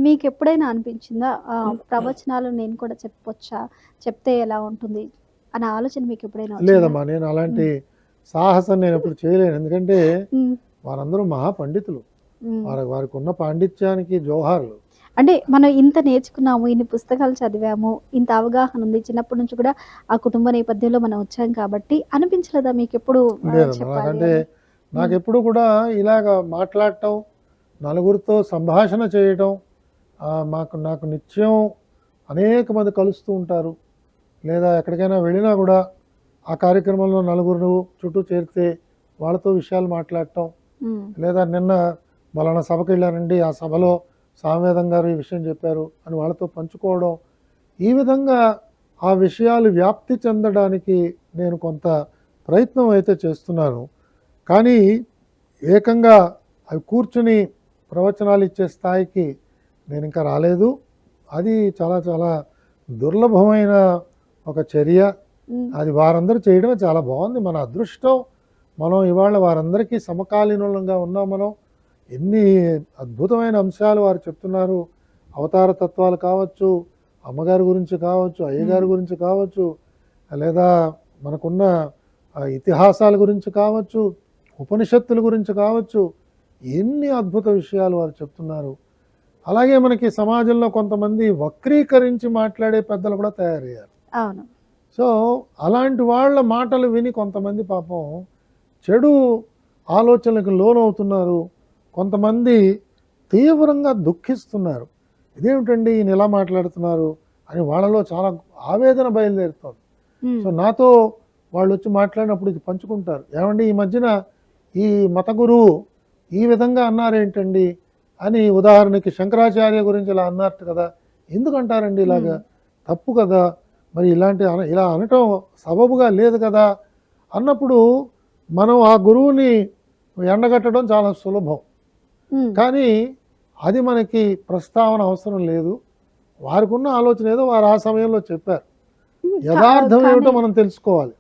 మీకెప్పుడైనా అనిపించిందా ప్రవచనాలు నేను కూడా చెప్పొచ్చా? చెప్తే ఎలా ఉంటుంది? అనే ఆలోచన మీకెప్పుడైనా వచ్చిందా? లేదమ్మా, నేను అలాంటి హ్మ్. సాహసం నేనెప్పుడు చేయలేను. ఎందుకంటే హ్మ్. వారందరూ మహా పండితులు. హ్మ్. వారికున్న పాండిత్యానికి జోహార్లు. అంటే మనం ఇంత నేర్చుకున్నాము, ఇన్ని పుస్తకాలు చదివాము, ఇంత అవగాహన ఉంది. చిన్నప్పటి నుంచి కూడా ఆ కుటుంబ నేపథ్యంలో మనం వచ్చాం కాబట్టి అనిపించలేదా మీకెప్పుడు లేదమ్మా, చెప్పాలి నాకంటే అని? హ్మ్. నాకెప్పుడు కూడా ఇలాగ మాట్లాడటం, నలుగురితో సంభాషణ చేయటం, నాకు నిత్యం అనేక మంది కలుస్తూ ఉంటారు. లేదా ఎక్కడికైనా వెళ్ళినా కూడా ఆ కార్యక్రమంలో నలుగురు చుట్టూ చేరితే వాళ్ళతో విషయాలు మాట్లాడటం, హ్మ్. లేదా నిన్న పలానా సభకి వెళ్ళానండి, ఆ సభలో సామవేదం గారు ఈ విషయం చెప్పారు అని వాళ్ళతో పంచుకోవడం, ఈ విధంగా ఆ విషయాలు వ్యాప్తి చెందడానికి నేను కొంత ప్రయత్నం అయితే చేస్తున్నాను. కానీ ఏకంగా అవి కూర్చుని ప్రవచనాలు ఇచ్చే స్థాయికి నేను ఇంకా రాలేదు. అది చాలా చాలా దుర్లభమైన ఒక చర్య. హ్మ్. అది వారందరూ చేయడమే చాలా బాగుంది. మన అదృష్టం. మనం ఇవాళ వారందరికీ సమకాలీనులంగా ఉన్నాం మనం. ఎన్ని అద్భుతమైన అంశాలు వారు చెప్తున్నారు. అవతార తత్వాలు కావచ్చు, అమ్మగారి గురించి కావచ్చు, హ్మ్. అయ్యగారి గురించి కావచ్చు, లేదా మనకున్న ఇతిహాసాల గురించి కావచ్చు, ఉపనిషత్తుల గురించి కావచ్చు, ఎన్ని అద్భుత విషయాలు వారు చెప్తున్నారు. అలాగే మనకి సమాజంలో కొంతమంది వక్రీకరించి మాట్లాడే పెద్దలు కూడా తయారయ్యారు. అవును. సో అలాంటి వాళ్ళ మాటలు విని కొంతమంది పాపం చెడు ఆలోచనలకు లోనవుతున్నారు. కొంతమంది తీవ్రంగా దుఃఖిస్తున్నారు. ఇదేమిటండి ఈయన ఇలా మాట్లాడుతున్నారు అని వాళ్ళలో చాలా ఆవేదన బయలుదేరుతోంది. హ్మ్. సో నాతో వాళ్ళు వచ్చి మాట్లాడినప్పుడు ఇది పంచుకుంటారు. ఏమండి ఈ మధ్యన ఈ మత గురువు ఈ విధంగా అన్నారేంటండి అని, ఉదాహరణకి శంకరాచార్య గురించి ఇలా అన్నట్టు కదా, ఎందుకంటారండి హ్మ్. ఇలాగా, తప్పు కదా, మరి ఇలా అనటం సబబుగా లేదు కదా అన్నప్పుడు మనం ఆ గురువుని ఎండగట్టడం చాలా సులభం. హ్మ్. కానీ అది మనకి ప్రస్తావన అవసరం లేదు. వారికి ఉన్న ఆలోచన ఏదో వారు ఆ సమయంలో చెప్పారు. హ్మ్. యథార్థం కానీ ఏమిటో మనం తెలుసుకోవాలి.